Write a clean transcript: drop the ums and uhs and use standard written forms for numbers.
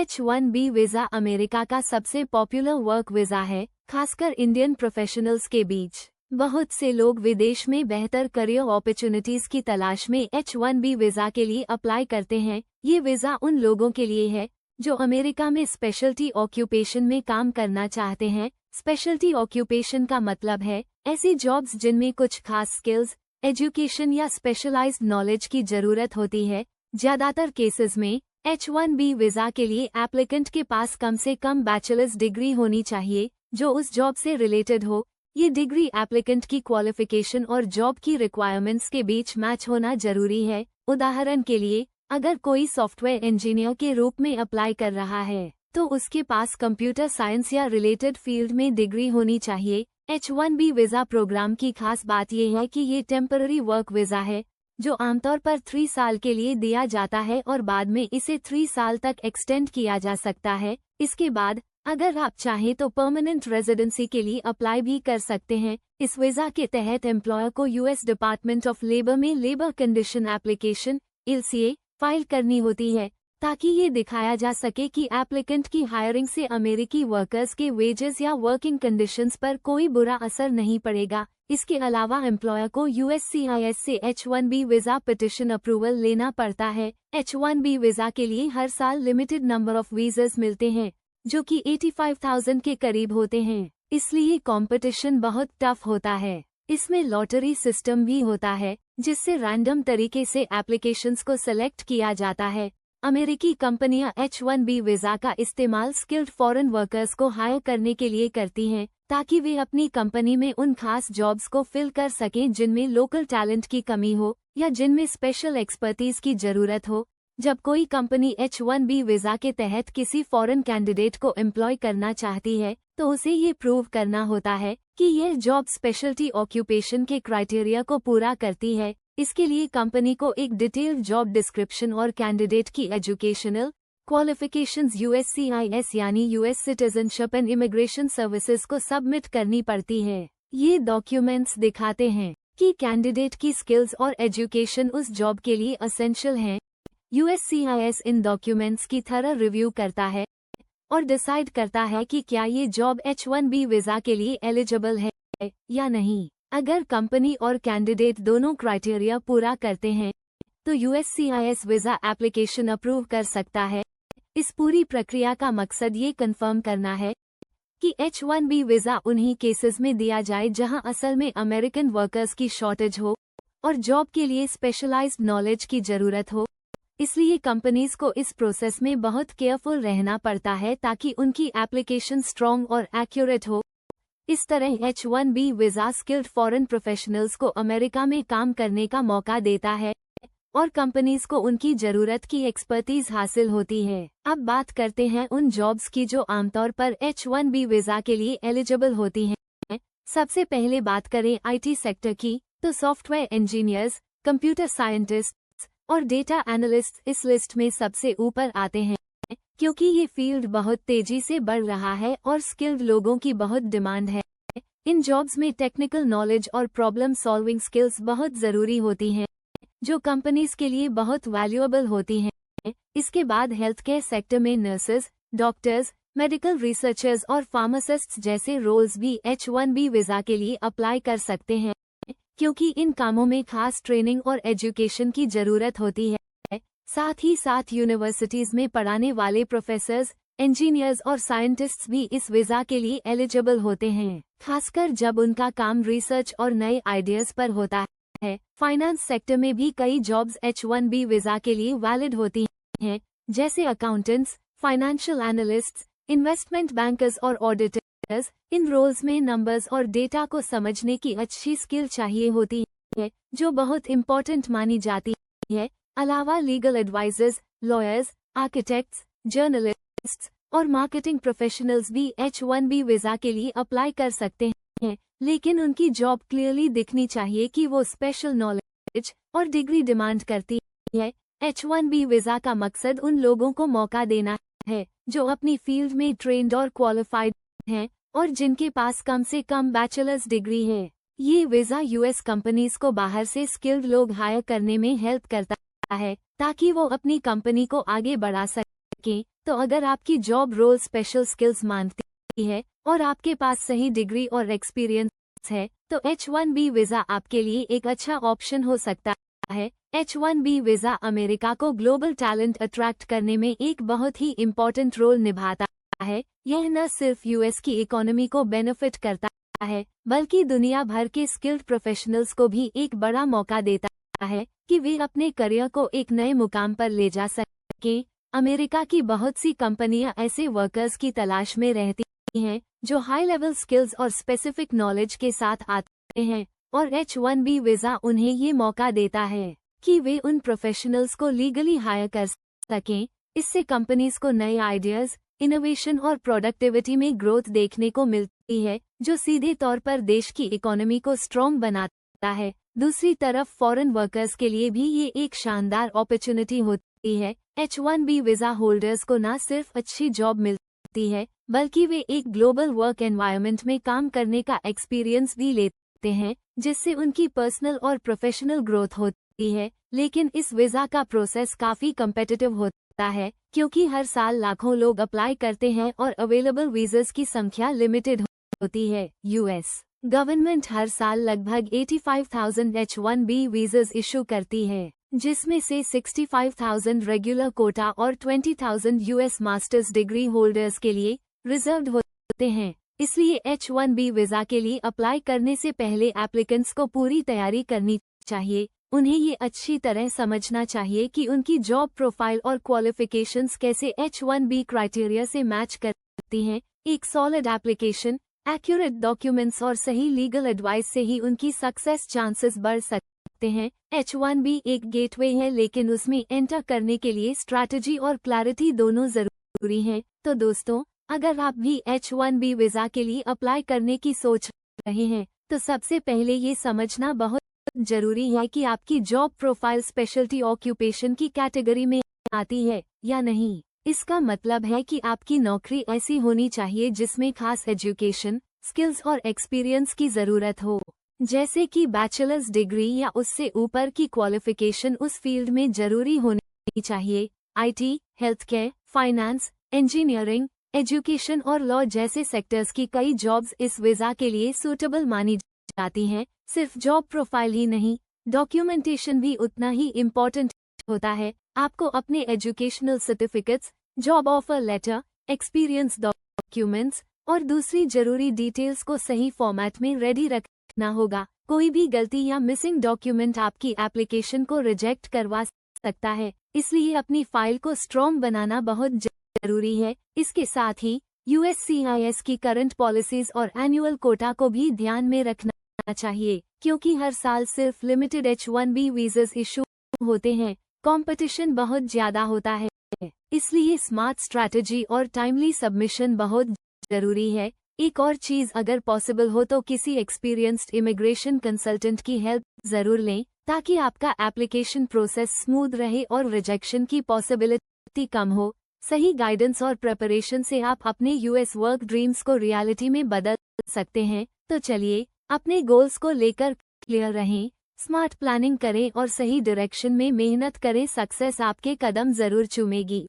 H-1B visa America का सबसे popular work visa है, खासकर इंडियन प्रोफेशनल्स के बीच। बहुत से लोग विदेश में बेहतर करियर अपॉर्चुनिटीज की तलाश में H-1B वीज़ा के लिए अप्लाई करते हैं। ये वीज़ा उन लोगों के लिए है जो अमेरिका में स्पेशलिटी ऑक्यूपेशन में काम करना चाहते हैं। स्पेशलिटी ऑक्यूपेशन का मतलब है ऐसी जॉब्स जिनमें कुछ खास स्किल्स, एजुकेशन या स्पेशलाइज्ड नॉलेज की जरूरत होती है। ज्यादातर केसेस में H-1B वीज़ा के लिए एप्लीकेंट के पास कम से कम बैचलर्स डिग्री होनी चाहिए जो उस जॉब से रिलेटेड हो। ये डिग्री एप्लीकेंट की क्वालिफिकेशन और जॉब की रिक्वायरमेंट्स के बीच मैच होना जरूरी है। उदाहरण के लिए, अगर कोई सॉफ्टवेयर इंजीनियर के रूप में अप्लाई कर रहा है तो उसके पास कंप्यूटर साइंस या रिलेटेड फील्ड में डिग्री होनी चाहिए। H-1B वीज़ा प्रोग्राम की खास बात यह है कि ये टेम्पररी वर्क वीज़ा है जो आमतौर पर 3 साल के लिए दिया जाता है और बाद में इसे 3 साल तक एक्सटेंड किया जा सकता है। इसके बाद अगर आप चाहें तो परमानेंट रेजिडेंसी के लिए अप्लाई भी कर सकते हैं। इस वीज़ा के तहत एम्प्लॉयर को US डिपार्टमेंट ऑफ लेबर में labour condition application LCA file करनी होती है ताकि ये दिखाया जा सके कि एप्लीकेंट की हायरिंग से अमेरिकी वर्कर्स के वेजेस या वर्किंग कंडीशंस पर कोई बुरा असर नहीं पड़ेगा। इसके अलावा एम्प्लॉयर को USCIS से H-1B वीज़ा पिटिशन अप्रूवल लेना पड़ता है। H-1B वीज़ा के लिए हर साल लिमिटेड नंबर ऑफ वीज़ास मिलते हैं जो कि 85,000 के करीब होते हैं, इसलिए कंपटीशन बहुत टफ होता है। इसमें लॉटरी सिस्टम भी होता है जिससे रैंडम तरीके से एप्लीकेशंस को सेलेक्ट किया जाता है। अमेरिकी कंपनियां H-1B वीज़ा का इस्तेमाल स्किल्ड फॉरेन वर्कर्स को हायर करने के लिए करती हैं ताकि वे अपनी कंपनी में उन खास जॉब्स को फिल कर सकें जिनमें लोकल टैलेंट की कमी हो या जिनमें स्पेशल एक्सपर्टीज की जरूरत हो। जब कोई कंपनी H-1B वीज़ा के तहत किसी फॉरेन कैंडिडेट को एम्प्लॉय करना चाहती है तो उसे ये प्रूव करना होता है कि यह जॉब स्पेशलिटी ऑक्यूपेशन के क्राइटेरिया को पूरा करती है। इसके लिए कंपनी को एक डिटेल्ड जॉब डिस्क्रिप्शन और कैंडिडेट की एजुकेशनल क्वालिफिकेशंस USCIS यानी US citizenship and immigration services को सबमिट करनी पड़ती है। ये डॉक्यूमेंट्स दिखाते हैं कि कैंडिडेट की स्किल्स और एजुकेशन उस जॉब के लिए एसेंशियल हैं। USCIS इन डॉक्यूमेंट्स की थरर रिव्यू करता है और डिसाइड करता है कि क्या ये जॉब H-1B वीज़ा के लिए एलिजिबल है या नहीं। अगर कंपनी और कैंडिडेट दोनों क्राइटेरिया पूरा करते हैं तो USCIS वीज़ा एप्लीकेशन अप्रूव कर सकता है। इस पूरी प्रक्रिया का मकसद ये कंफर्म करना है कि H-1B वीज़ा उन्हीं केसेस में दिया जाए जहां असल में अमेरिकन वर्कर्स की शॉर्टेज हो और जॉब के लिए स्पेशलाइज्ड नॉलेज की जरूरत हो। इसलिए कंपनीज को इस प्रोसेस में बहुत केयरफुल रहना पड़ता है ताकि उनकी एप्लीकेशन स्ट्रॉन्ग और एक्यूरेट हो। इस तरह H-1B visa skilled foreign professionals को अमेरिका में काम करने का मौका देता है और कंपनीज को उनकी जरूरत की एक्सपर्टीज हासिल होती है। अब बात करते हैं उन जॉब्स की जो आमतौर पर H-1B वीज़ा के लिए एलिजिबल होती हैं। सबसे पहले बात करें IT सेक्टर की तो सॉफ्टवेयर इंजीनियर्स, कंप्यूटर साइंटिस्ट और डेटा एनालिस्ट इस लिस्ट में सबसे ऊपर आते हैं क्योंकि ये फील्ड बहुत तेजी से बढ़ रहा है और स्किल्ड लोगों की बहुत डिमांड है। इन जॉब्स में टेक्निकल नॉलेज और प्रॉब्लम सॉल्विंग स्किल्स बहुत ज़रूरी होती हैं जो कंपनीज के लिए बहुत वैल्यूएबल होती हैं। इसके बाद हेल्थ केयर सेक्टर में नर्सेज, डॉक्टर्स, मेडिकल रिसर्चर्स और फार्मासिस्ट्स जैसे रोल्स भी H-1B वीज़ा के लिए अप्लाई कर सकते हैं क्योंकि इन कामों में खास ट्रेनिंग और एजुकेशन की ज़रूरत होती है। साथ ही साथ यूनिवर्सिटीज में पढ़ाने वाले प्रोफेसर्स, इंजीनियर्स और साइंटिस्ट्स भी इस वीज़ा के लिए एलिजिबल होते हैं, खासकर जब उनका काम रिसर्च और नए आइडियाज पर होता है। फाइनेंस सेक्टर में भी कई जॉब्स H-1B वीज़ा के लिए वैलिड होती हैं, जैसे accountants, financial analysts, investment bankers और ऑडिटर्स। इन रोल्स में नंबर्स और डेटा को समझने की अच्छी स्किल चाहिए होती है जो बहुत इम्पोर्टेंट मानी जाती है। अलावा legal advisers, lawyers, architects, journalists और मार्केटिंग प्रोफेशनल्स भी H-1B वीज़ा के लिए अप्लाई कर सकते हैं, लेकिन उनकी जॉब क्लियरली दिखनी चाहिए कि वो स्पेशल नॉलेज और डिग्री डिमांड करती है। H-1B वीज़ा का मकसद उन लोगों को मौका देना है जो अपनी फील्ड में ट्रेंड और क्वालिफाइड हैं और जिनके पास कम से कम बैचलर्स डिग्री है। ये वीज़ा US कंपनीज को बाहर से स्किल्ड लोग हायर करने में हेल्प करता है ताकि वो अपनी कंपनी को आगे बढ़ा सके। सकें। तो अगर आपकी जॉब रोल स्पेशल स्किल्स मांगती है और आपके पास सही डिग्री और एक्सपीरियंस है तो H1B वीज़ा आपके लिए एक अच्छा ऑप्शन हो सकता है। H1B वीज़ा अमेरिका को ग्लोबल टैलेंट अट्रैक्ट करने में एक बहुत ही इम्पोर्टेंट रोल निभाता है। यह न सिर्फ यूएस की इकोनॉमी को बेनिफिट करता है बल्कि दुनिया भर के स्किल्ड प्रोफेशनल्स को भी एक बड़ा मौका देता है कि वे अपने करियर को एक नए मुकाम पर ले जा सकें। अमेरिका की बहुत सी कंपनियां ऐसे वर्कर्स की तलाश में रहती हैं जो हाई लेवल स्किल्स और स्पेसिफिक नॉलेज के साथ आते हैं और H1B वीज़ा उन्हें ये मौका देता है कि वे उन प्रोफेशनल्स को लीगली हायर कर सकें। इससे कंपनीज को नए आइडियाज, इनोवेशन और प्रोडक्टिविटी में ग्रोथ देखने को मिलती है जो सीधे तौर पर देश की इकोनॉमी को स्ट्रॉन्ग बनाता है। दूसरी तरफ फॉरेन वर्कर्स के लिए भी ये एक शानदार अपॉर्चुनिटी होती है। H1B वीज़ा होल्डर्स को न सिर्फ अच्छी जॉब मिलती है बल्कि वे एक ग्लोबल वर्क एनवायरनमेंट में काम करने का एक्सपीरियंस भी लेते हैं जिससे उनकी पर्सनल और प्रोफेशनल ग्रोथ होती है। लेकिन इस वीज़ा का प्रोसेस काफ़ी कम्पिटिटिव होता है क्योंकि हर साल लाखों लोग अप्लाई करते हैं और अवेलेबल वीज़ास की संख्या लिमिटेड होती है। यूएस गवर्नमेंट हर साल लगभग 85,000 H1B वीज़ास इशू करती है जिसमें से 65,000 रेगुलर कोटा और 20,000 यूएस मास्टर्स डिग्री होल्डर्स के लिए रिजर्व्ड होते हैं। इसलिए H1B वीज़ा के लिए अप्लाई करने से पहले एप्लीकेंट्स को पूरी तैयारी करनी चाहिए। उन्हें ये अच्छी तरह समझना चाहिए कि उनकी जॉब प्रोफाइल और क्वालिफिकेशंस कैसे H1B क्राइटेरिया से मैच करती हैं। एक सॉलिड एप्लीकेशन, एक्यूरेट डॉक्यूमेंट्स और सही लीगल एडवाइस से ही उनकी सक्सेस चांसेस बढ़ सकते हैं। H1B एक गेटवे है लेकिन उसमें एंटर करने के लिए स्ट्रैटेजी और क्लैरिटी दोनों जरूरी हैं। तो दोस्तों, अगर आप भी H1B वीज़ा के लिए अप्लाई करने की सोच रहे हैं तो सबसे पहले ये समझना बहुत जरूरी है कि आपकी जॉब प्रोफाइल स्पेशलिटी ऑक्यूपेशन की कैटेगरी में आती है या नहीं। इसका मतलब है कि आपकी नौकरी ऐसी होनी चाहिए जिसमें खास एजुकेशन, स्किल्स और एक्सपीरियंस की ज़रूरत हो, जैसे कि बैचलर्स डिग्री या उससे ऊपर की क्वालिफिकेशन उस फील्ड में जरूरी होनी चाहिए। IT, health care, finance, engineering, education और लॉ जैसे सेक्टर्स की कई जॉब्स इस वीज़ा के लिए सूटेबल मानी जाती हैं। सिर्फ जॉब प्रोफाइल ही नहीं, डॉक्यूमेंटेशन भी उतना ही इम्पोर्टेंट होता है। आपको अपने educational certificates, job offer letter, experience documents और दूसरी जरूरी डिटेल्स को सही फॉर्मेट में रेडी रखना होगा। कोई भी गलती या मिसिंग डॉक्यूमेंट आपकी एप्लीकेशन को रिजेक्ट करवा सकता है, इसलिए अपनी फाइल को स्ट्रॉन्ग बनाना बहुत जरूरी है। इसके साथ ही USCIS की करंट पॉलिसीज और एनुअल कोटा को भी ध्यान में रखना चाहिए क्योंकि हर साल सिर्फ लिमिटेड H1B वीज़ास इशू होते हैं। कंपटीशन बहुत ज्यादा होता है, इसलिए स्मार्ट स्ट्रैटेजी और टाइमली सबमिशन बहुत जरूरी है। एक और चीज, अगर पॉसिबल हो तो किसी एक्सपीरियंस्ड इमिग्रेशन कंसल्टेंट की हेल्प जरूर लें ताकि आपका एप्लीकेशन प्रोसेस स्मूथ रहे और रिजेक्शन की पॉसिबिलिटी कम हो। सही गाइडेंस और प्रिपरेशन से आप अपने यूएस वर्क ड्रीम्स को रियलिटी में बदल सकते हैं। तो चलिए, अपने गोल्स को लेकर क्लियर रहें, स्मार्ट प्लानिंग करें और सही डायरेक्शन में मेहनत करें। सक्सेस आपके कदम जरूर चूमेगी।